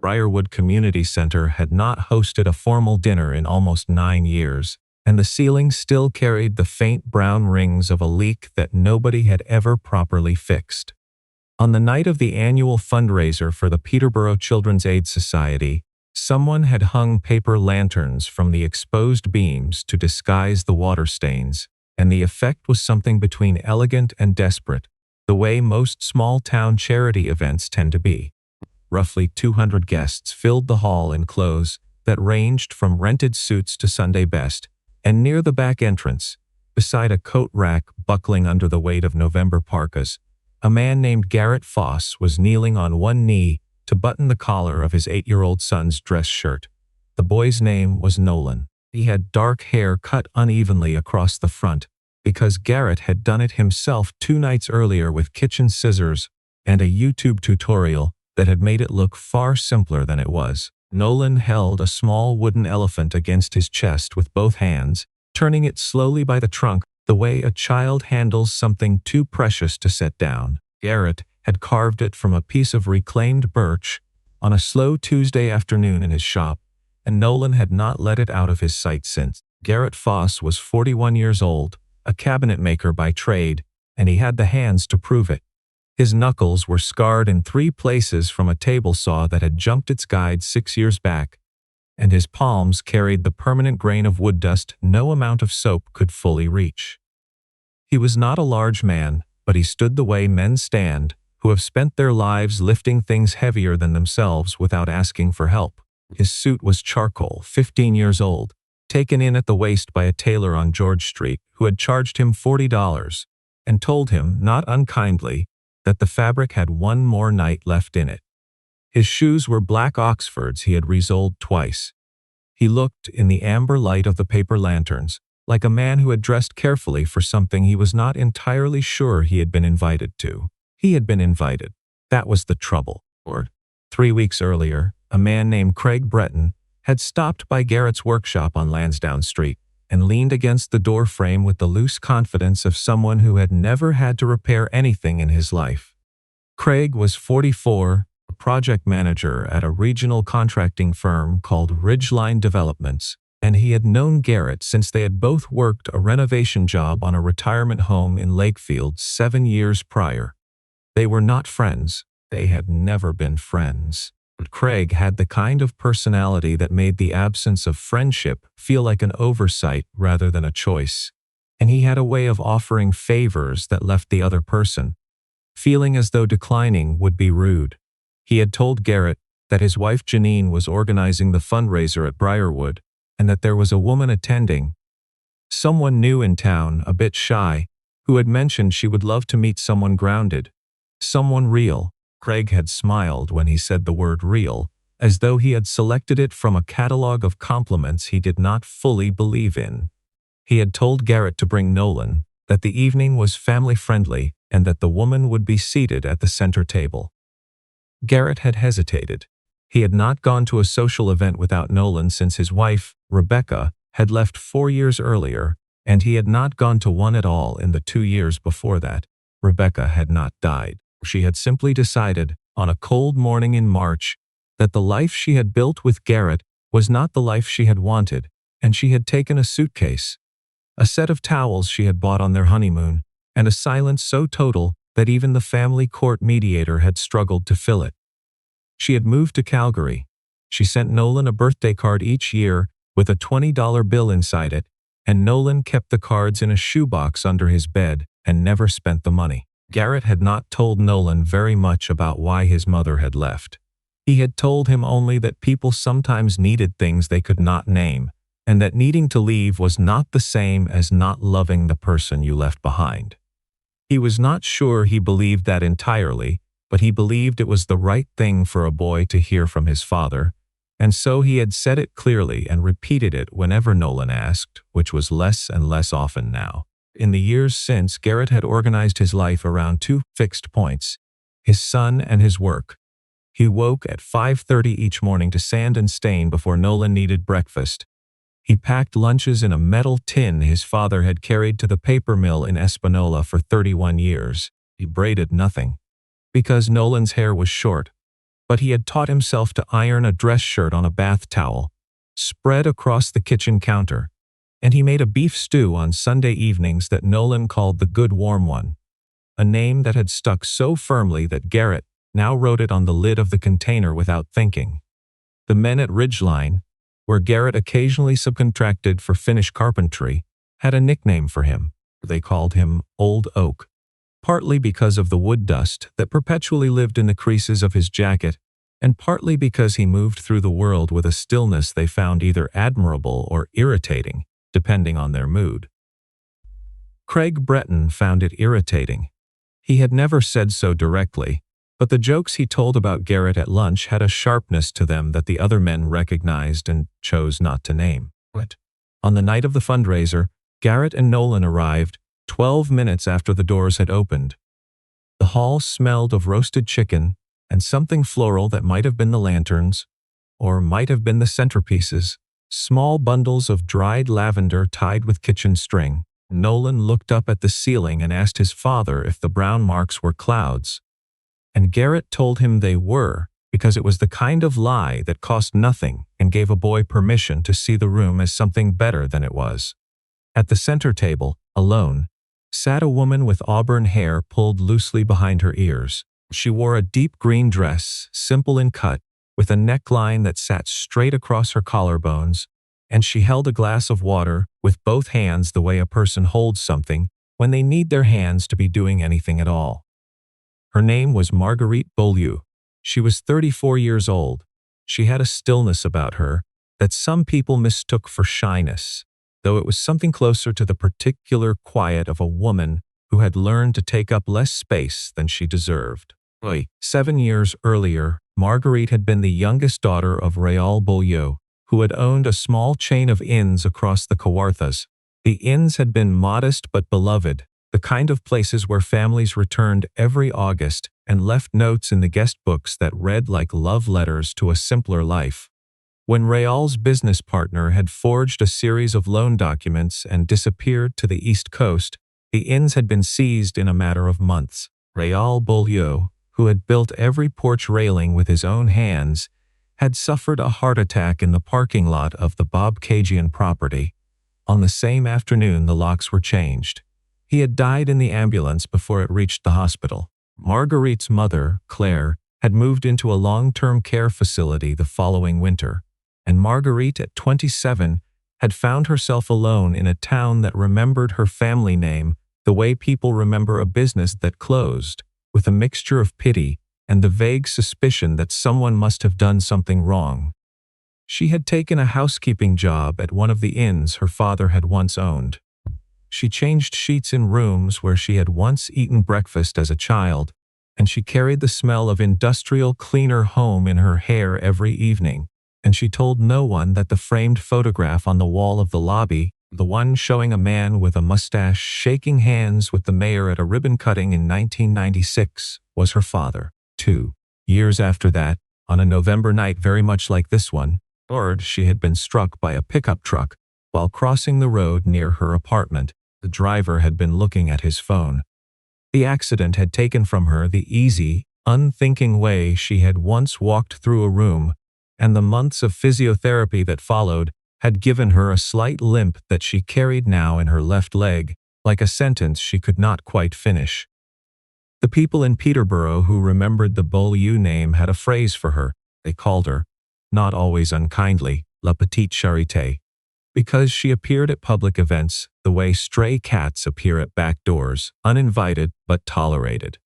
Briarwood Community Center had not hosted a formal dinner in almost 9 years, and the ceiling still carried the faint brown rings of a leak that nobody had ever properly fixed. On the night of the annual fundraiser for the Peterborough Children's Aid Society, someone had hung paper lanterns from the exposed beams to disguise the water stains, and the effect was something between elegant and desperate, the way most small-town charity events tend to be. Roughly 200 guests filled the hall in clothes that ranged from rented suits to Sunday best, and near the back entrance, beside a coat rack buckling under the weight of November parkas, a man named Garrett Foss was kneeling on one knee to button the collar of his 8-year-old son's dress shirt. The boy's name was Nolan. He had dark hair cut unevenly across the front, because Garrett had done it himself 2 nights earlier with kitchen scissors and a YouTube tutorial that had made it look far simpler than it was. Nolan held a small wooden elephant against his chest with both hands, turning it slowly by the trunk the way a child handles something too precious to set down. Garrett had carved it from a piece of reclaimed birch on a slow Tuesday afternoon in his shop, and Nolan had not let it out of his sight since. Garrett Foss was 41 years old, a cabinetmaker by trade, and he had the hands to prove it. His knuckles were scarred in 3 places from a table saw that had jumped its guide 6 years back, and his palms carried the permanent grain of wood dust no amount of soap could fully reach. He was not a large man, but he stood the way men stand who have spent their lives lifting things heavier than themselves without asking for help. His suit was charcoal, 15 years old, taken in at the waist by a tailor on George Street who had charged him $40 and told him, not unkindly, that the fabric had 1 more night left in it. His shoes were black Oxfords he had resoled twice. He looked, in the amber light of the paper lanterns, like a man who had dressed carefully for something he was not entirely sure he had been invited to. He had been invited. That was the trouble. 3 weeks earlier, a man named Craig Breton had stopped by Garrett's workshop on Lansdowne Street and leaned against the door frame with the loose confidence of someone who had never had to repair anything in his life. Craig was 44, a project manager at a regional contracting firm called Ridgeline Developments, and he had known Garrett since they had both worked a renovation job on a retirement home in Lakefield 7 years prior. They were not friends. They had never been friends. But Craig had the kind of personality that made the absence of friendship feel like an oversight rather than a choice. And he had a way of offering favors that left the other person feeling as though declining would be rude. He had told Garrett that his wife Janine was organizing the fundraiser at Briarwood, and that there was a woman attending, someone new in town, a bit shy, who had mentioned she would love to meet someone grounded, someone real. Craig had smiled when he said the word real, as though he had selected it from a catalog of compliments he did not fully believe in. He had told Garrett to bring Nolan, that the evening was family-friendly, and that the woman would be seated at the center table. Garrett had hesitated. He had not gone to a social event without Nolan since his wife, Rebecca, had left 4 years earlier, and he had not gone to one at all in the 2 years before that. Rebecca had not died. She had simply decided, on a cold morning in March, that the life she had built with Garrett was not the life she had wanted, and she had taken a suitcase, a set of towels she had bought on their honeymoon, and a silence so total that even the family court mediator had struggled to fill it. She had moved to Calgary. She sent Nolan a birthday card each year with a $20 bill inside it, and Nolan kept the cards in a shoebox under his bed and never spent the money. Garrett had not told Nolan very much about why his mother had left. He had told him only that people sometimes needed things they could not name, and that needing to leave was not the same as not loving the person you left behind. He was not sure he believed that entirely, but he believed it was the right thing for a boy to hear from his father, and so he had said it clearly and repeated it whenever Nolan asked, which was less and less often now. In the years since, Garrett had organized his life around 2 fixed points: his son and his work. He woke at 5:30 each morning to sand and stain before Nolan needed breakfast. He packed lunches in a metal tin his father had carried to the paper mill in Espanola for 31 years. He braided nothing, because Nolan's hair was short, but he had taught himself to iron a dress shirt on a bath towel, spread across the kitchen counter, and he made a beef stew on Sunday evenings that Nolan called the Good Warm One, a name that had stuck so firmly that Garrett now wrote it on the lid of the container without thinking. The men at Ridgeline, where Garrett occasionally subcontracted for Finnish carpentry, had a nickname for him. They called him Old Oak, partly because of the wood dust that perpetually lived in the creases of his jacket, and partly because he moved through the world with a stillness they found either admirable or irritating, depending on their mood. Craig Breton found it irritating. He had never said so directly, but the jokes he told about Garrett at lunch had a sharpness to them that the other men recognized and chose not to name. On the night of the fundraiser, Garrett and Nolan arrived 12 minutes after the doors had opened. The hall smelled of roasted chicken and something floral that might have been the lanterns, or might have been the centerpieces, small bundles of dried lavender tied with kitchen string. Nolan looked up at the ceiling and asked his father if the brown marks were clouds, and Garrett told him they were, because it was the kind of lie that cost nothing and gave a boy permission to see the room as something better than it was. At the center table, alone, sat a woman with auburn hair pulled loosely behind her ears. She wore a deep green dress, simple in cut, with a neckline that sat straight across her collarbones, and she held a glass of water with both hands the way a person holds something when they need their hands to be doing anything at all. Her name was Marguerite Beaulieu. She was 34 years old. She had a stillness about her that some people mistook for shyness, though it was something closer to the particular quiet of a woman who had learned to take up less space than she deserved. 7 years earlier, Marguerite had been the youngest daughter of Raoul Beaulieu, who had owned a small chain of inns across the Kawarthas. The inns had been modest but beloved, the kind of places where families returned every August and left notes in the guest books that read like love letters to a simpler life. When Raoul's business partner had forged a series of loan documents and disappeared to the East Coast, the inns had been seized in a matter of months. Raoul Beaulieu, who had built every porch railing with his own hands, had suffered a heart attack in the parking lot of the Bobcagian property. On the same afternoon the locks were changed. He had died in the ambulance before it reached the hospital. Marguerite's mother, Claire, had moved into a long-term care facility the following winter, and Marguerite, at 27, had found herself alone in a town that remembered her family name the way people remember a business that closed, with a mixture of pity and the vague suspicion that someone must have done something wrong. She had taken a housekeeping job at one of the inns her father had once owned. She changed sheets in rooms where she had once eaten breakfast as a child, and she carried the smell of industrial cleaner home in her hair every evening, and she told no one that the framed photograph on the wall of the lobby, the one showing a man with a mustache shaking hands with the mayor at a ribbon cutting in 1996, was her father. 2 years after that, on a November night very much like this one, she had been struck by a pickup truck while crossing the road near her apartment. The driver had been looking at his phone. The accident had taken from her the easy, unthinking way she had once walked through a room, and the months of physiotherapy that followed had given her a slight limp that she carried now in her left leg, like a sentence she could not quite finish. The people in Peterborough who remembered the Beaulieu name had a phrase for her. They called her, not always unkindly, La Petite Charité, because she appeared at public events the way stray cats appear at back doors, uninvited but tolerated.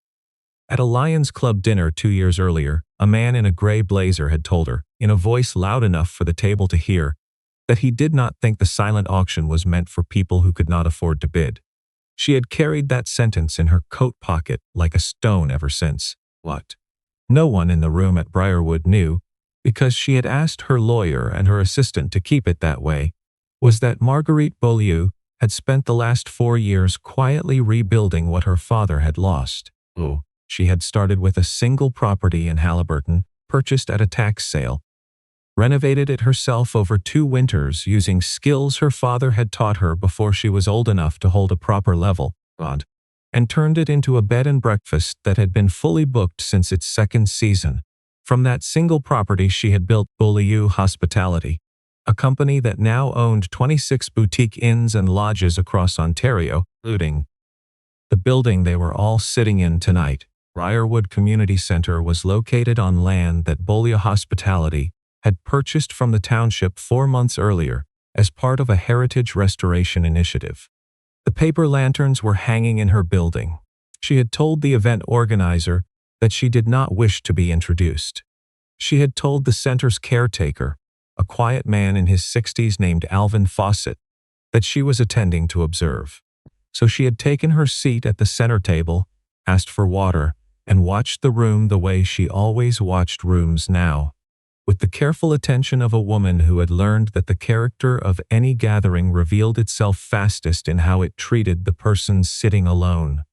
At a Lions Club dinner 2 years earlier, a man in a gray blazer had told her, in a voice loud enough for the table to hear, that he did not think the silent auction was meant for people who could not afford to bid. She had carried that sentence in her coat pocket like a stone ever since. What? No one in the room at Briarwood knew, because she had asked her lawyer and her assistant to keep it that way, was that Marguerite Beaulieu had spent the last 4 years quietly rebuilding what her father had lost. She had started with a single property in Halliburton, purchased at a tax sale, renovated it herself over 2 winters using skills her father had taught her before she was old enough to hold a proper level, and turned it into a bed and breakfast that had been fully booked since its 2nd season. From that single property she had built Beaulieu Hospitality, a company that now owned 26 boutique inns and lodges across Ontario, including the building they were all sitting in tonight. Briarwood Community Centre was located on land that Beaulieu Hospitality had purchased from the township 4 months earlier as part of a heritage restoration initiative. The paper lanterns were hanging in her building. She had told the event organizer that she did not wish to be introduced. She had told the center's caretaker, a quiet man in his 60s named Alvin Fawcett, that she was attending to observe. So she had taken her seat at the center table, asked for water, and watched the room the way she always watched rooms now, with the careful attention of a woman who had learned that the character of any gathering revealed itself fastest in how it treated the person sitting alone.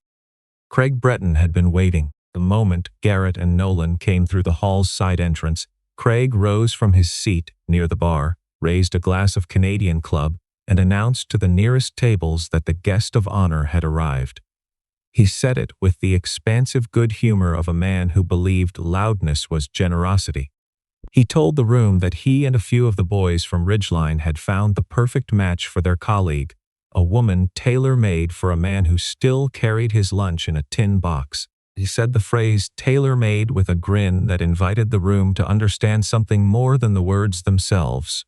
Craig Breton had been waiting. The moment Garrett and Nolan came through the hall's side entrance, Craig rose from his seat near the bar, raised a glass of Canadian Club, and announced to the nearest tables that the guest of honor had arrived. He said it with the expansive good humor of a man who believed loudness was generosity. He told the room that he and a few of the boys from Ridgeline had found the perfect match for their colleague, a woman tailor-made for a man who still carried his lunch in a tin box. He said the phrase tailor-made with a grin that invited the room to understand something more than the words themselves.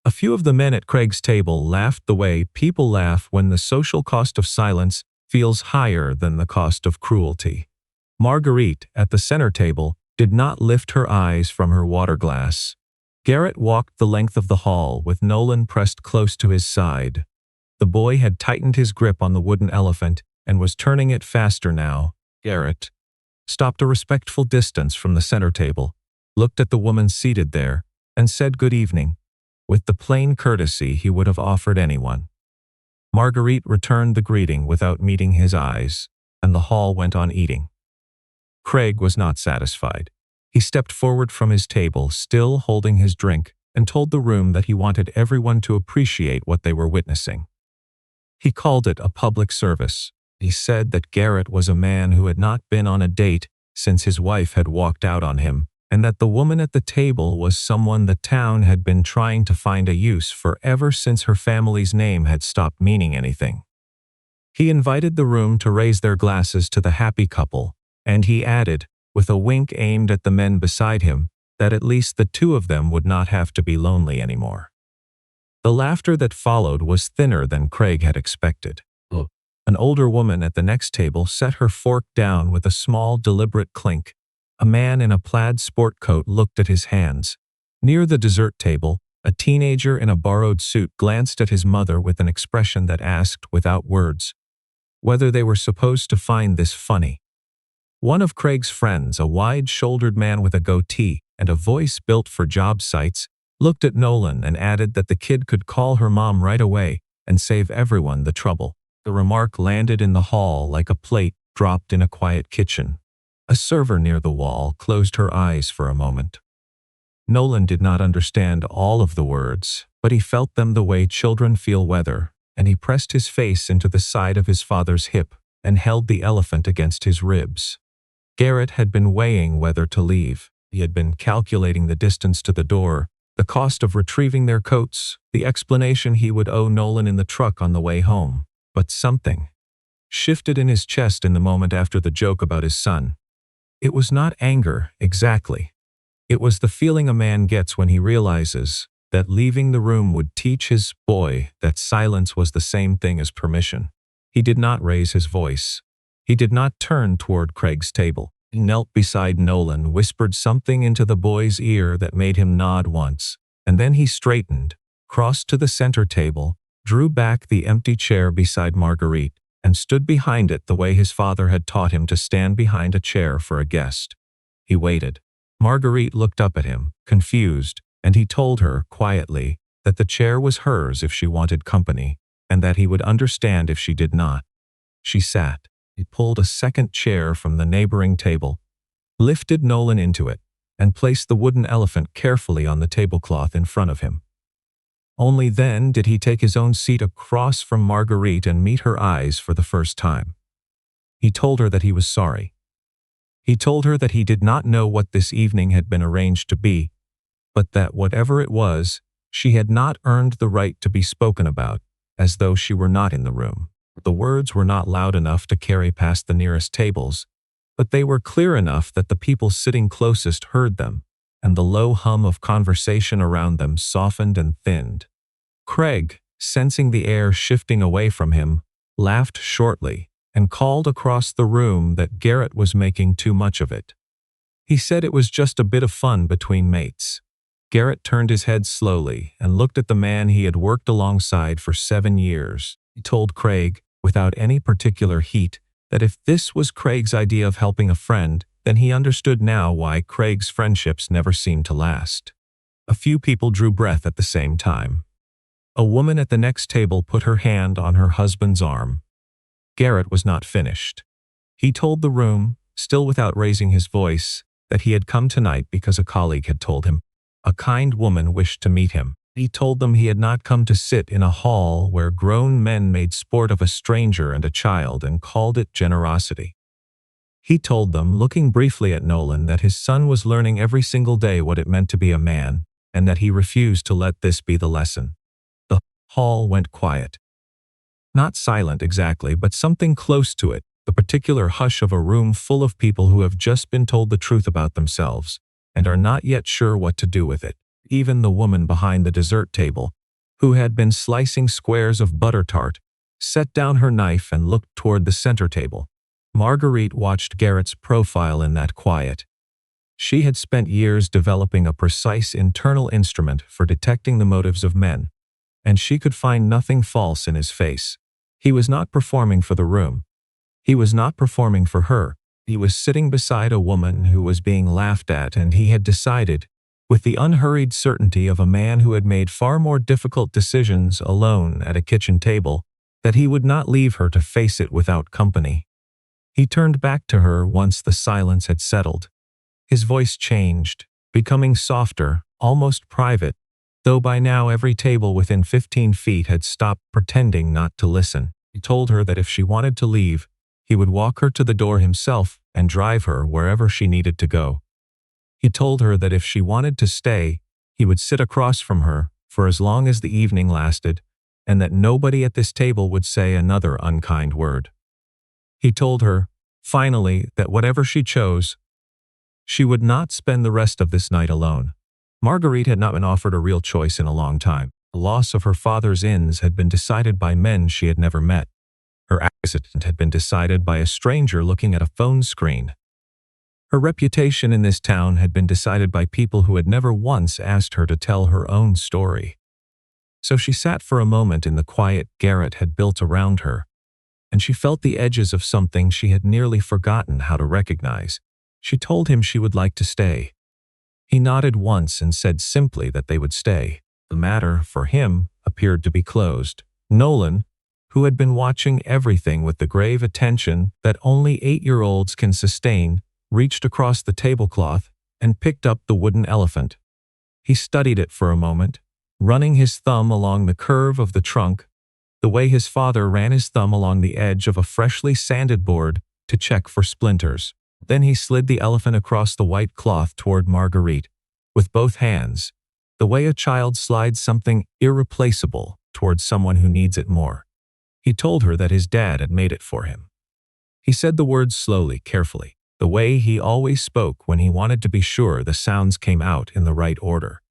A few of the men at Craig's table laughed the way people laugh when the social cost of silence feels higher than the cost of cruelty. Marguerite, at the center table, did not lift her eyes from her water glass. Garrett walked the length of the hall with Nolan pressed close to his side. The boy had tightened his grip on the wooden elephant and was turning it faster now. Garrett stopped a respectful distance from the center table, looked at the woman seated there, and said good evening, with the plain courtesy he would have offered anyone. Marguerite returned the greeting without meeting his eyes, and the hall went on eating. Craig was not satisfied. He stepped forward from his table, still holding his drink, and told the room that he wanted everyone to appreciate what they were witnessing. He called it a public service. He said that Garrett was a man who had not been on a date since his wife had walked out on him, and that the woman at the table was someone the town had been trying to find a use for ever since her family's name had stopped meaning anything. He invited the room to raise their glasses to the happy couple, and he added, with a wink aimed at the men beside him, that at least the two of them would not have to be lonely anymore. The laughter that followed was thinner than Craig had expected. An older woman at the next table set her fork down with a small, deliberate clink. A man in a plaid sport coat looked at his hands. Near the dessert table, a teenager in a borrowed suit glanced at his mother with an expression that asked, without words, whether they were supposed to find this funny. One of Craig's friends, a wide-shouldered man with a goatee and a voice built for job sites, looked at Nolan and added that the kid could call her mom right away and save everyone the trouble. The remark landed in the hall like a plate dropped in a quiet kitchen. A server near the wall closed her eyes for a moment. Nolan did not understand all of the words, but he felt them the way children feel weather, and he pressed his face into the side of his father's hip and held the elephant against his ribs. Garrett had been weighing whether to leave. He had been calculating the distance to the door, the cost of retrieving their coats, the explanation he would owe Nolan in the truck on the way home. But something shifted in his chest in the moment after the joke about his son. It was not anger, exactly. It was the feeling a man gets when he realizes that leaving the room would teach his boy that silence was the same thing as permission. He did not raise his voice. He did not turn toward Craig's table. He knelt beside Nolan, whispered something into the boy's ear that made him nod once, and then he straightened, crossed to the center table, drew back the empty chair beside Marguerite, and stood behind it the way his father had taught him to stand behind a chair for a guest. He waited. Marguerite looked up at him, confused, and he told her, quietly, that the chair was hers if she wanted company, and that he would understand if she did not. She sat. He pulled a second chair from the neighboring table, lifted Nolan into it, and placed the wooden elephant carefully on the tablecloth in front of him. Only then did he take his own seat across from Marguerite and meet her eyes for the first time. He told her that he was sorry. He told her that he did not know what this evening had been arranged to be, but that whatever it was, she had not earned the right to be spoken about, as though she were not in the room. The words were not loud enough to carry past the nearest tables, but they were clear enough that the people sitting closest heard them, and the low hum of conversation around them softened and thinned. Craig, sensing the air shifting away from him, laughed shortly and called across the room that Garrett was making too much of it. He said it was just a bit of fun between mates. Garrett turned his head slowly and looked at the man he had worked alongside for 7 years. He told Craig, without any particular heat, that if this was Craig's idea of helping a friend, then he understood now why Craig's friendships never seemed to last. A few people drew breath at the same time. A woman at the next table put her hand on her husband's arm. Garrett was not finished. He told the room, still without raising his voice, that he had come tonight because a colleague had told him. A kind woman wished to meet him. He told them he had not come to sit in a hall where grown men made sport of a stranger and a child and called it generosity. He told them, looking briefly at Nolan, that his son was learning every single day what it meant to be a man, and that he refused to let this be the lesson. The hall went quiet. Not silent exactly, but something close to it, the particular hush of a room full of people who have just been told the truth about themselves and are not yet sure what to do with it. Even the woman behind the dessert table, who had been slicing squares of butter tart, set down her knife and looked toward the center table. Marguerite watched Garrett's profile in that quiet. She had spent years developing a precise internal instrument for detecting the motives of men, and she could find nothing false in his face. He was not performing for the room. He was not performing for her. He was sitting beside a woman who was being laughed at, and he had decided, with the unhurried certainty of a man who had made far more difficult decisions alone at a kitchen table, that he would not leave her to face it without company. He turned back to her once the silence had settled. His voice changed, becoming softer, almost private, though by now every table within 15 feet had stopped pretending not to listen. He told her that if she wanted to leave, he would walk her to the door himself and drive her wherever she needed to go. He told her that if she wanted to stay, he would sit across from her for as long as the evening lasted, and that nobody at this table would say another unkind word. He told her, finally, that whatever she chose, she would not spend the rest of this night alone. Marguerite had not been offered a real choice in a long time. The loss of her father's ins had been decided by men she had never met. Her accident had been decided by a stranger looking at a phone screen. Her reputation in this town had been decided by people who had never once asked her to tell her own story. So she sat for a moment in the quiet Garrett had built around her, and she felt the edges of something she had nearly forgotten how to recognize. She told him she would like to stay. He nodded once and said simply that they would stay. The matter, for him, appeared to be closed. Nolan, who had been watching everything with the grave attention that only 8-year-olds can sustain, reached across the tablecloth and picked up the wooden elephant. He studied it for a moment, running his thumb along the curve of the trunk, the way his father ran his thumb along the edge of a freshly sanded board to check for splinters. Then he slid the elephant across the white cloth toward Marguerite, with both hands, the way a child slides something irreplaceable toward someone who needs it more. He told her that his dad had made it for him. He said the words slowly, carefully, the way he always spoke when he wanted to be sure the sounds came out in the right order.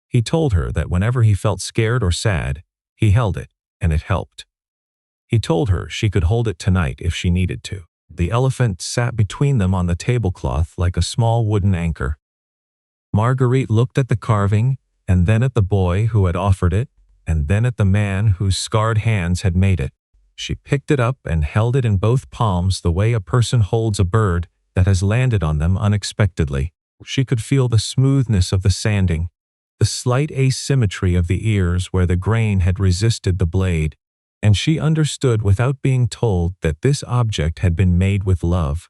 He told her that whenever he felt scared or sad, he held it, and it helped. He told her she could hold it tonight if she needed to. The elephant sat between them on the tablecloth like a small wooden anchor. Marguerite looked at the carving, and then at the boy who had offered it, and then at the man whose scarred hands had made it. She picked it up and held it in both palms the way a person holds a bird that has landed on them unexpectedly. She could feel the smoothness of the sanding, the slight asymmetry of the ears where the grain had resisted the blade, and she understood without being told that this object had been made with love.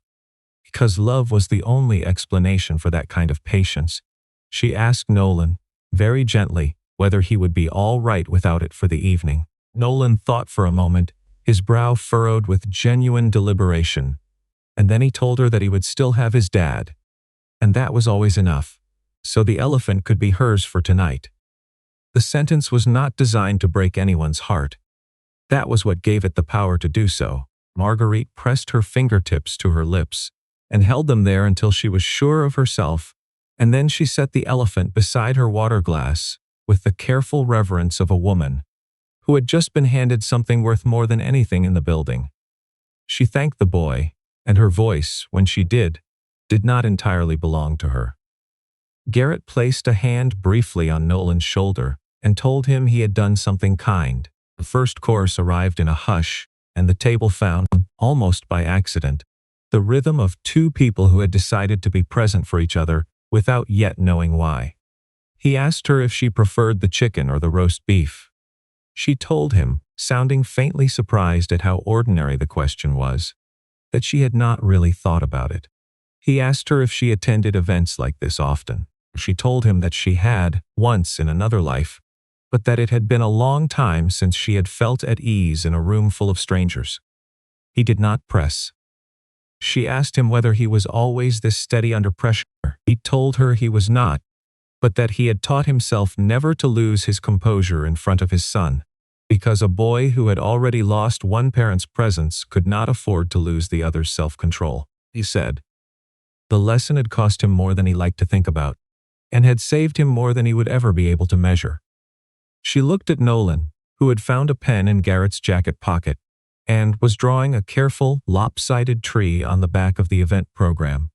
Because love was the only explanation for that kind of patience, she asked Nolan, very gently, whether he would be all right without it for the evening. Nolan thought for a moment, his brow furrowed with genuine deliberation. And then he told her that he would still have his dad. And that was always enough. So the elephant could be hers for tonight. The sentence was not designed to break anyone's heart. That was what gave it the power to do so. Marguerite pressed her fingertips to her lips and held them there until she was sure of herself, and then she set the elephant beside her water glass with the careful reverence of a woman who had just been handed something worth more than anything in the building. She thanked the boy, and her voice, when she did not entirely belong to her. Garrett placed a hand briefly on Nolan's shoulder and told him he had done something kind. The first course arrived in a hush, and the table found, almost by accident, the rhythm of two people who had decided to be present for each other without yet knowing why. He asked her if she preferred the chicken or the roast beef. She told him, sounding faintly surprised at how ordinary the question was, that she had not really thought about it. He asked her if she attended events like this often. She told him that she had, once in another life, but that it had been a long time since she had felt at ease in a room full of strangers. He did not press. She asked him whether he was always this steady under pressure. He told her he was not, but that he had taught himself never to lose his composure in front of his son, because a boy who had already lost one parent's presence could not afford to lose the other's self-control. He said. The lesson had cost him more than he liked to think about, and had saved him more than he would ever be able to measure. She looked at Nolan, who had found a pen in Garrett's jacket pocket, and was drawing a careful, lopsided tree on the back of the event program.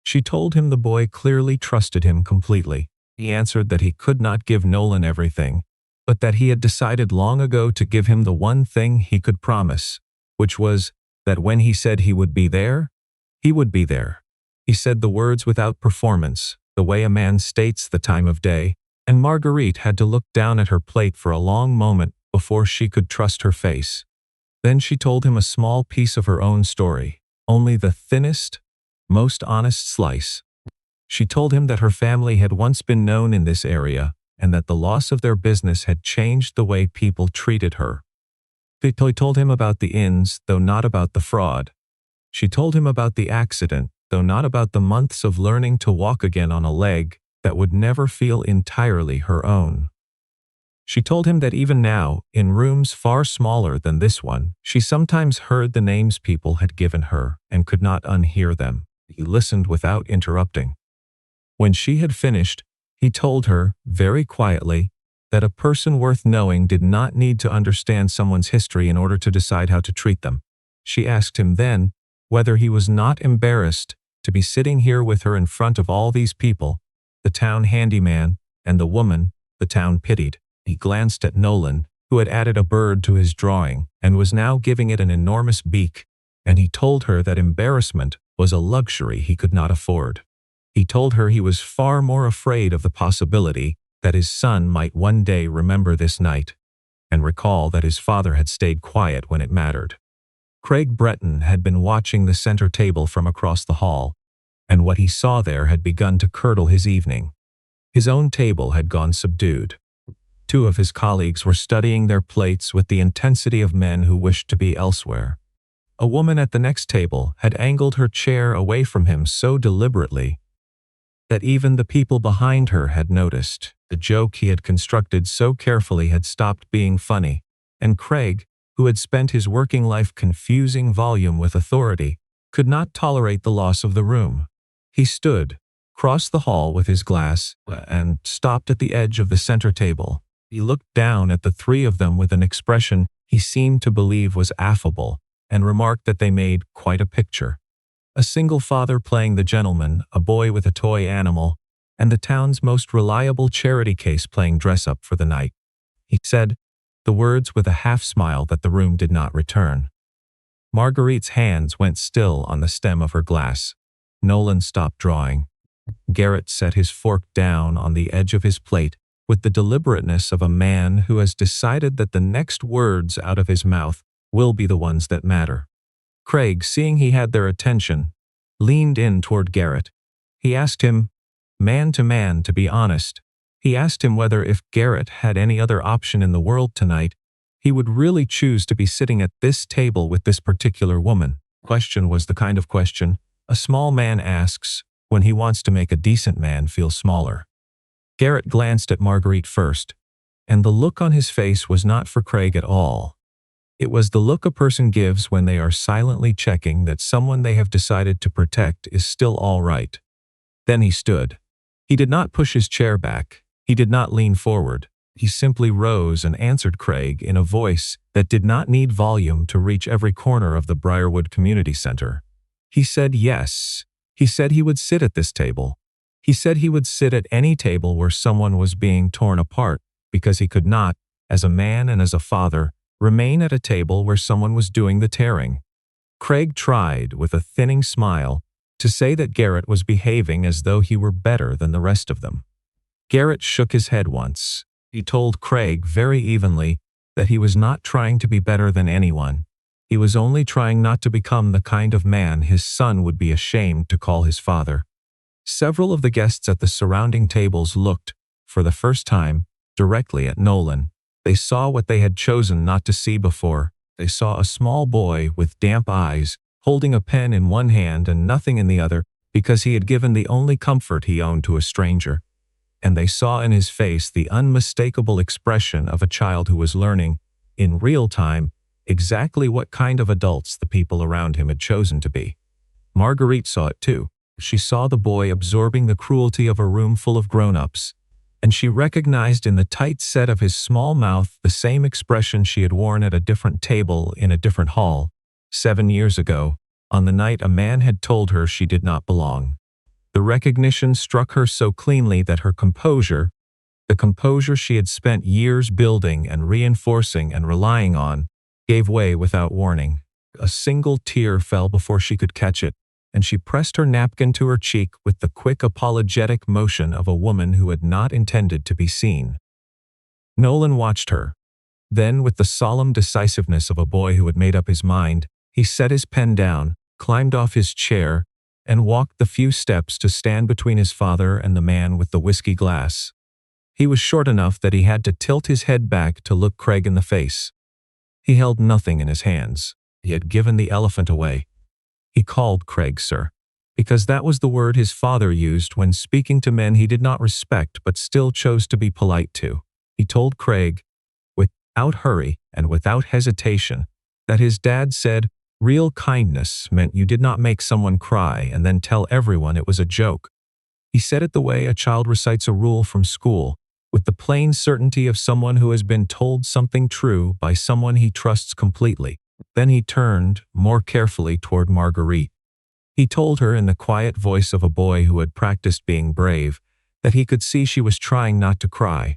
She told him the boy clearly trusted him completely. He answered that he could not give Nolan everything, but that he had decided long ago to give him the one thing he could promise, which was that when he said he would be there, he would be there. He said the words without performance, the way a man states the time of day, and Marguerite had to look down at her plate for a long moment before she could trust her face. Then she told him a small piece of her own story, only the thinnest, most honest slice. She told him that her family had once been known in this area and that the loss of their business had changed the way people treated her. She told him about the ins, though not about the fraud. She told him about the accident, though not about the months of learning to walk again on a leg that would never feel entirely her own. She told him that even now, in rooms far smaller than this one, she sometimes heard the names people had given her and could not unhear them. He listened without interrupting. When she had finished, he told her, very quietly, that a person worth knowing did not need to understand someone's history in order to decide how to treat them. She asked him then whether he was not embarrassed to be sitting here with her in front of all these people, the town handyman and the woman the town pitied. He glanced at Nolan, who had added a bird to his drawing and was now giving it an enormous beak, and he told her that embarrassment was a luxury he could not afford. He told her he was far more afraid of the possibility that his son might one day remember this night and recall that his father had stayed quiet when it mattered. Craig Breton had been watching the center table from across the hall, and what he saw there had begun to curdle his evening. His own table had gone subdued. Two of his colleagues were studying their plates with the intensity of men who wished to be elsewhere. A woman at the next table had angled her chair away from him so deliberately that even the people behind her had noticed. The joke he had constructed so carefully had stopped being funny, and Craig, who had spent his working life confusing volume with authority, could not tolerate the loss of the room. He stood, crossed the hall with his glass, and stopped at the edge of the center table. He looked down at the three of them with an expression he seemed to believe was affable, and remarked that they made quite a picture. A single father playing the gentleman, a boy with a toy animal, and the town's most reliable charity case playing dress-up for the night. He said the words with a half-smile that the room did not return. Marguerite's hands went still on the stem of her glass. Nolan stopped drawing. Garrett set his fork down on the edge of his plate with the deliberateness of a man who has decided that the next words out of his mouth will be the ones that matter. Craig, seeing he had their attention, leaned in toward Garrett. He asked him, man to man, to be honest. He asked him whether if Garrett had any other option in the world tonight, he would really choose to be sitting at this table with this particular woman. Question was the kind of question a small man asks when he wants to make a decent man feel smaller. Garrett glanced at Marguerite first, and the look on his face was not for Craig at all. It was the look a person gives when they are silently checking that someone they have decided to protect is still all right. Then he stood. He did not push his chair back. He did not lean forward. He simply rose and answered Craig in a voice that did not need volume to reach every corner of the Briarwood Community Center. He said yes. He said he would sit at this table. He said he would sit at any table where someone was being torn apart because he could not, as a man and as a father, remain at a table where someone was doing the tearing. Craig tried, with a thinning smile, to say that Garrett was behaving as though he were better than the rest of them. Garrett shook his head once. He told Craig very evenly that he was not trying to be better than anyone. He was only trying not to become the kind of man his son would be ashamed to call his father. Several of the guests at the surrounding tables looked, for the first time, directly at Nolan. They saw what they had chosen not to see before. They saw a small boy with damp eyes, holding a pen in one hand and nothing in the other, because he had given the only comfort he owned to a stranger. And they saw in his face the unmistakable expression of a child who was learning, in real time, exactly what kind of adults the people around him had chosen to be. Marguerite saw it too. She saw the boy absorbing the cruelty of a room full of grown-ups, and she recognized in the tight set of his small mouth the same expression she had worn at a different table in a different hall, 7 years ago, on the night a man had told her she did not belong. The recognition struck her so cleanly that her composure, the composure she had spent years building and reinforcing and relying on, gave way without warning. A single tear fell before she could catch it, and she pressed her napkin to her cheek with the quick apologetic motion of a woman who had not intended to be seen. Nolan watched her. Then, with the solemn decisiveness of a boy who had made up his mind, he set his pen down, climbed off his chair, and walked the few steps to stand between his father and the man with the whiskey glass. He was short enough that he had to tilt his head back to look Craig in the face. He held nothing in his hands. He had given the elephant away. He called Craig sir, because that was the word his father used when speaking to men he did not respect but still chose to be polite to. He told Craig, without hurry and without hesitation, that his dad said real kindness meant you did not make someone cry and then tell everyone it was a joke. He said it the way a child recites a rule from school, with the plain certainty of someone who has been told something true by someone he trusts completely. Then he turned, more carefully, toward Marguerite. He told her in the quiet voice of a boy who had practiced being brave, that he could see she was trying not to cry.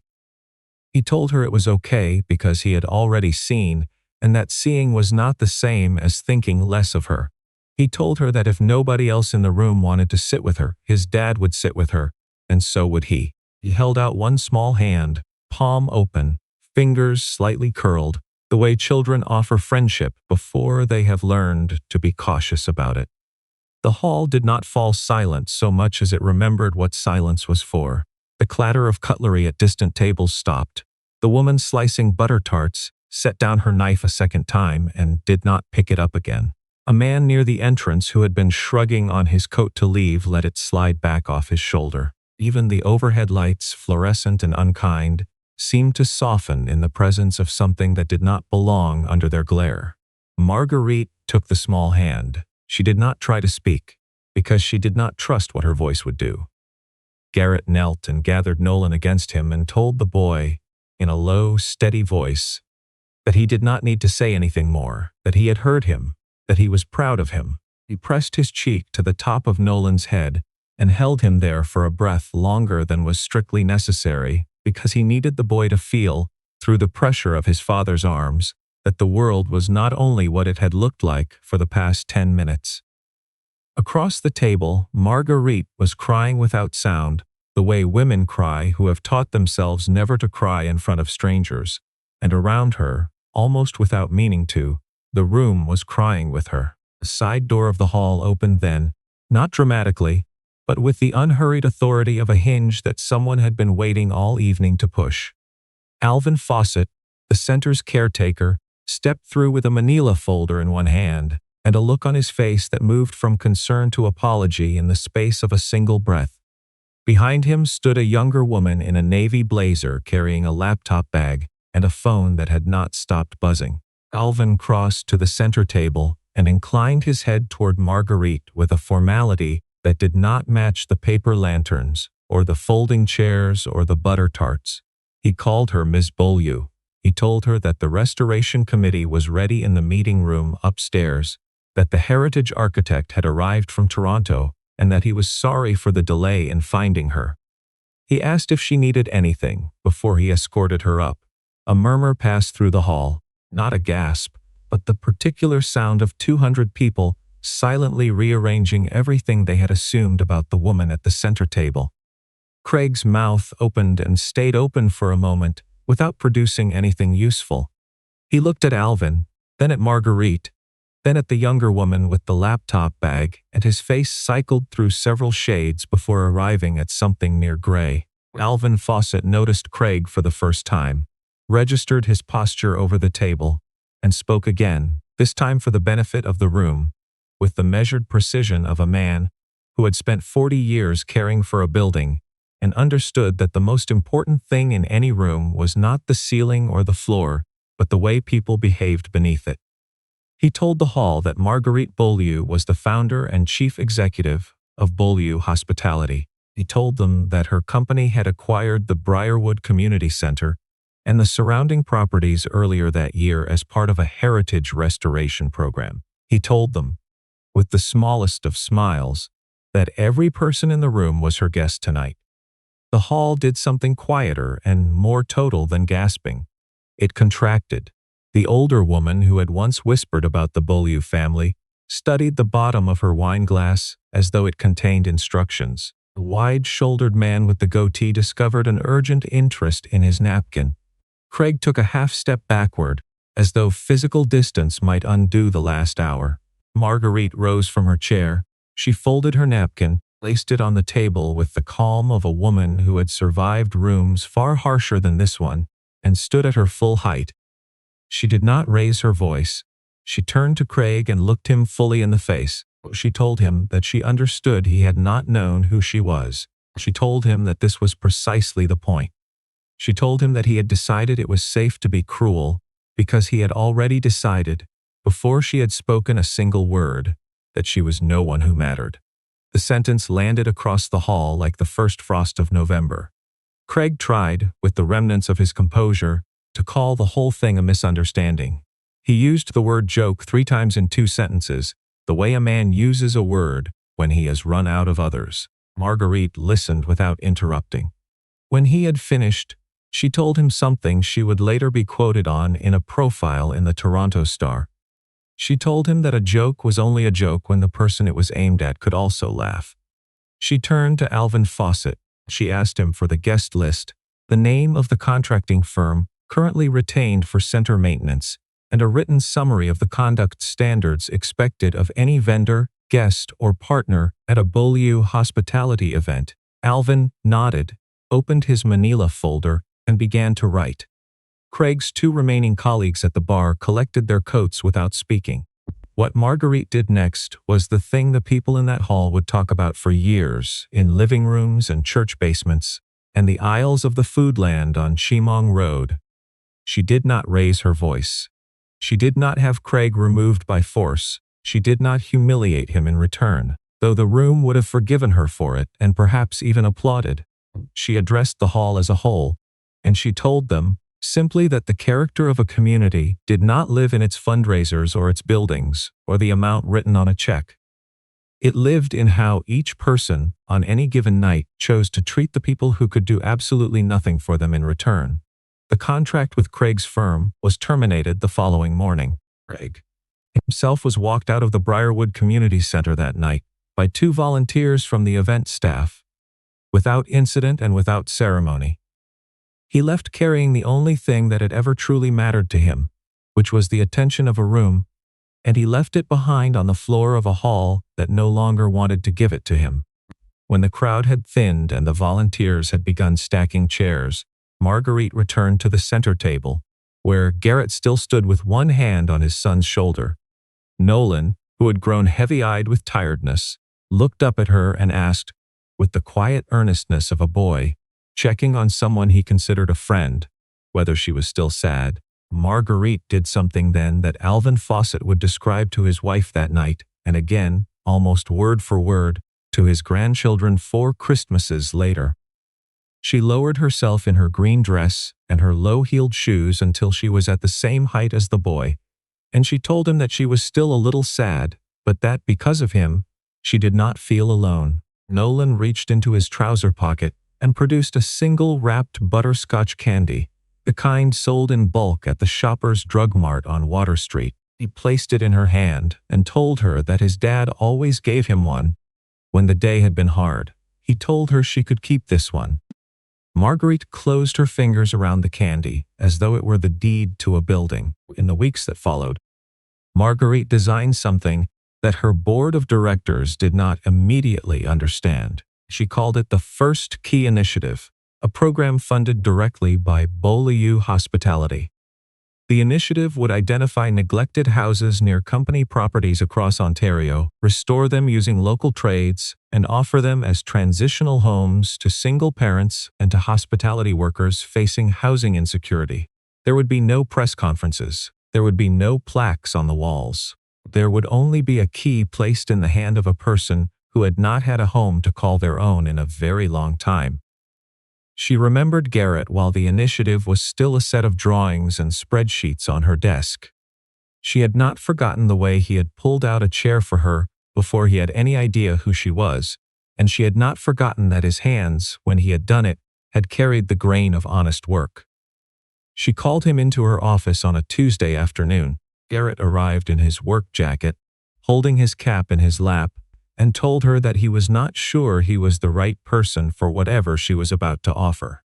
He told her it was okay because he had already seen, and that seeing was not the same as thinking less of her. He told her that if nobody else in the room wanted to sit with her, his dad would sit with her, and so would he. He held out one small hand, palm open, fingers slightly curled, the way children offer friendship before they have learned to be cautious about it. The hall did not fall silent so much as it remembered what silence was for. The clatter of cutlery at distant tables stopped. The woman slicing butter tarts set down her knife a second time and did not pick it up again. A man near the entrance who had been shrugging on his coat to leave let it slide back off his shoulder. Even the overhead lights, fluorescent and unkind, seemed to soften in the presence of something that did not belong under their glare. Marguerite took the small hand. She did not try to speak, because she did not trust what her voice would do. Garrett knelt and gathered Nolan against him and told the boy, in a low, steady voice, that he did not need to say anything more, that he had heard him, that he was proud of him. He pressed his cheek to the top of Nolan's head and held him there for a breath longer than was strictly necessary, because he needed the boy to feel, through the pressure of his father's arms, that the world was not only what it had looked like for the past 10 minutes. Across the table, Marguerite was crying without sound, the way women cry who have taught themselves never to cry in front of strangers, and around her, almost without meaning to, the room was crying with her. The side door of the hall opened then, not dramatically, but with the unhurried authority of a hinge that someone had been waiting all evening to push. Alvin Fawcett, the center's caretaker, stepped through with a manila folder in one hand, and a look on his face that moved from concern to apology in the space of a single breath. Behind him stood a younger woman in a navy blazer carrying a laptop bag and a phone that had not stopped buzzing. Alvin crossed to the center table and inclined his head toward Marguerite with a formality that did not match the paper lanterns, or the folding chairs, or the butter tarts. He called her Miss Beaulieu. He told her that the restoration committee was ready in the meeting room upstairs, that the heritage architect had arrived from Toronto, and that he was sorry for the delay in finding her. He asked if she needed anything before he escorted her up. A murmur passed through the hall, not a gasp, but the particular sound of 200 people silently rearranging everything they had assumed about the woman at the center table. Craig's mouth opened and stayed open for a moment without producing anything useful. He looked at Alvin, then at Marguerite, then at the younger woman with the laptop bag, and his face cycled through several shades before arriving at something near gray. Alvin Fawcett noticed Craig for the first time, registered his posture over the table, and spoke again, this time for the benefit of the room, with the measured precision of a man who had spent 40 years caring for a building and understood that the most important thing in any room was not the ceiling or the floor, but the way people behaved beneath it. He told the hall that Marguerite Beaulieu was the founder and chief executive of Beaulieu Hospitality. He told them that her company had acquired the Briarwood Community Center and the surrounding properties earlier that year as part of a heritage restoration program. He told them, with the smallest of smiles, that every person in the room was her guest tonight. The hall did something quieter and more total than gasping. It contracted. The older woman who had once whispered about the Beaulieu family studied the bottom of her wine glass as though it contained instructions. The wide-shouldered man with the goatee discovered an urgent interest in his napkin. Craig took a half-step backward, as though physical distance might undo the last hour. Marguerite rose from her chair. She folded her napkin, placed it on the table with the calm of a woman who had survived rooms far harsher than this one, and stood at her full height. She did not raise her voice. She turned to Craig and looked him fully in the face. She told him that she understood he had not known who she was. She told him that this was precisely the point. She told him that he had decided it was safe to be cruel because he had already decided, before she had spoken a single word, that she was no one who mattered. The sentence landed across the hall like the first frost of November. Craig tried, with the remnants of his composure, to call the whole thing a misunderstanding. He used the word joke 3 times in 2 sentences, the way a man uses a word when he has run out of others. Marguerite listened without interrupting. When he had finished, she told him something she would later be quoted on in a profile in the Toronto Star. She told him that a joke was only a joke when the person it was aimed at could also laugh. She turned to Alvin Fawcett. She asked him for the guest list, the name of the contracting firm currently retained for center maintenance, and a written summary of the conduct standards expected of any vendor, guest, or partner at a Beaulieu hospitality event. Alvin nodded, opened his manila folder, and began to write. Craig's 2 remaining colleagues at the bar collected their coats without speaking. What Marguerite did next was the thing the people in that hall would talk about for years, in living rooms and church basements, and the aisles of the Foodland on Chemong Road. She did not raise her voice. She did not have Craig removed by force. She did not humiliate him in return, though the room would have forgiven her for it and perhaps even applauded. She addressed the hall as a whole, and she told them simply that the character of a community did not live in its fundraisers or its buildings or the amount written on a check. It lived in how each person, on any given night, chose to treat the people who could do absolutely nothing for them in return. The contract with Craig's firm was terminated the following morning. Craig himself was walked out of the Briarwood Community Center that night by 2 volunteers from the event staff, without incident and without ceremony. He left carrying the only thing that had ever truly mattered to him, which was the attention of a room, and he left it behind on the floor of a hall that no longer wanted to give it to him. When the crowd had thinned and the volunteers had begun stacking chairs, Marguerite returned to the center table, where Garrett still stood with one hand on his son's shoulder. Nolan, who had grown heavy-eyed with tiredness, looked up at her and asked, with the quiet earnestness of a boy, checking on someone he considered a friend, whether she was still sad. Marguerite did something then that Alvin Fawcett would describe to his wife that night, and again, almost word for word, to his grandchildren 4 Christmases later. She lowered herself in her green dress and her low-heeled shoes until she was at the same height as the boy, and she told him that she was still a little sad, but that because of him, she did not feel alone. Nolan reached into his trouser pocket and produced a single wrapped butterscotch candy, the kind sold in bulk at the Shoppers Drug Mart on Water Street. He placed it in her hand and told her that his dad always gave him one. When the day had been hard, he told her she could keep this one. Marguerite closed her fingers around the candy as though it were the deed to a building. In the weeks that followed, Marguerite designed something that her board of directors did not immediately understand. She called it the First Key Initiative, a program funded directly by Beaulieu Hospitality. The initiative would identify neglected houses near company properties across Ontario, restore them using local trades, and offer them as transitional homes to single parents and to hospitality workers facing housing insecurity. There would be no press conferences. There would be no plaques on the walls. There would only be a key placed in the hand of a person who had not had a home to call their own in a very long time. She remembered Garrett while the initiative was still a set of drawings and spreadsheets on her desk. She had not forgotten the way he had pulled out a chair for her before he had any idea who she was, and she had not forgotten that his hands, when he had done it, had carried the grain of honest work. She called him into her office on a Tuesday afternoon. Garrett arrived in his work jacket, holding his cap in his lap, and told her that he was not sure he was the right person for whatever she was about to offer.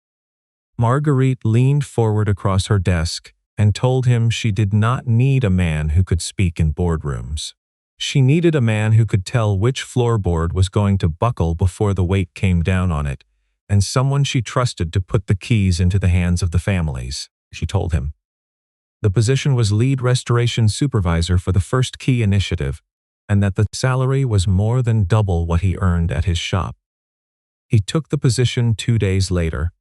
Marguerite leaned forward across her desk and told him she did not need a man who could speak in boardrooms. She needed a man who could tell which floorboard was going to buckle before the weight came down on it, and someone she trusted to put the keys into the hands of the families, she told him. The position was lead restoration supervisor for the First Key Initiative, and that the salary was more than double what he earned at his shop. He took the position 2 days later.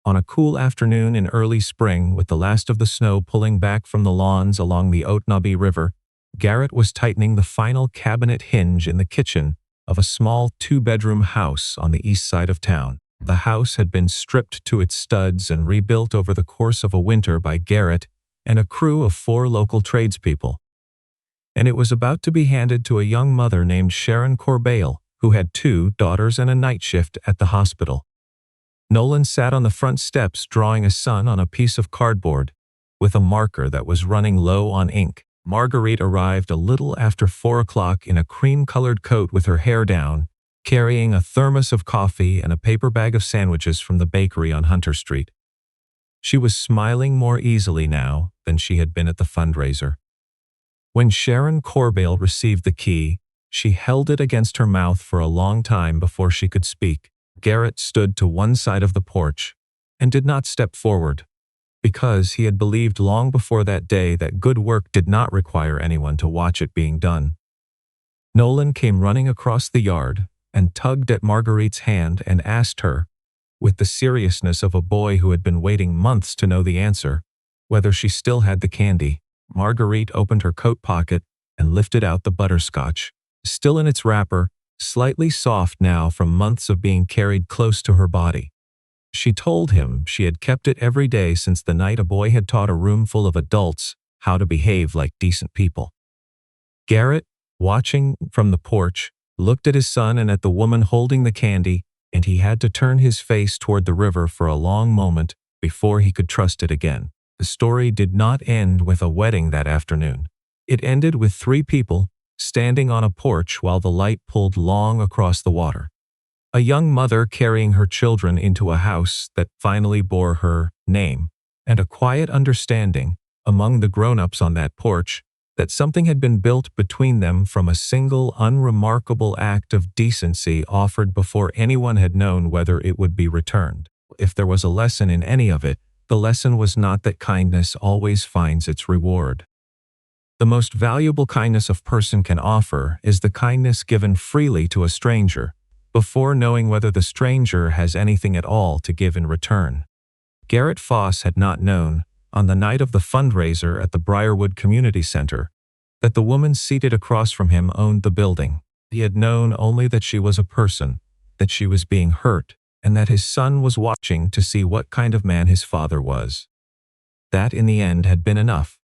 On a cool afternoon in early spring, with the last of the snow pulling back from the lawns along the Oatnobby River, Garrett was tightening the final cabinet hinge in the kitchen of a small 2-bedroom house on the east side of town. The house had been stripped to its studs and rebuilt over the course of a winter by Garrett and a crew of 4 local tradespeople, and it was about to be handed to a young mother named Sharon Corbeil, who had 2 daughters and a night shift at the hospital. Nolan sat on the front steps drawing a sun on a piece of cardboard with a marker that was running low on ink. Marguerite arrived a little after 4 o'clock in a cream-colored coat with her hair down, carrying a thermos of coffee and a paper bag of sandwiches from the bakery on Hunter Street. She was smiling more easily now than she had been at the fundraiser. When Sharon Corbeil received the key, she held it against her mouth for a long time before she could speak. Garrett stood to one side of the porch and did not step forward, because he had believed long before that day that good work did not require anyone to watch it being done. Nolan came running across the yard and tugged at Marguerite's hand and asked her, with the seriousness of a boy who had been waiting months to know the answer, whether she still had the candy. Marguerite opened her coat pocket and lifted out the butterscotch, still in its wrapper, slightly soft now from months of being carried close to her body. She told him she had kept it every day since the night a boy had taught a room full of adults how to behave like decent people. Garrett, watching from the porch, looked at his son and at the woman holding the candy, and he had to turn his face toward the river for a long moment before he could trust it again. The story did not end with a wedding that afternoon. It ended with 3 people standing on a porch while the light pulled long across the water. A young mother carrying her children into a house that finally bore her name, and a quiet understanding among the grown-ups on that porch that something had been built between them from a single unremarkable act of decency offered before anyone had known whether it would be returned. If there was a lesson in any of it, the lesson was not that kindness always finds its reward. The most valuable kindness a person can offer is the kindness given freely to a stranger, before knowing whether the stranger has anything at all to give in return. Garrett Foss had not known, on the night of the fundraiser at the Briarwood Community Center, that the woman seated across from him owned the building. He had known only that she was a person, that she was being hurt, and that his son was watching to see what kind of man his father was. That in the end had been enough.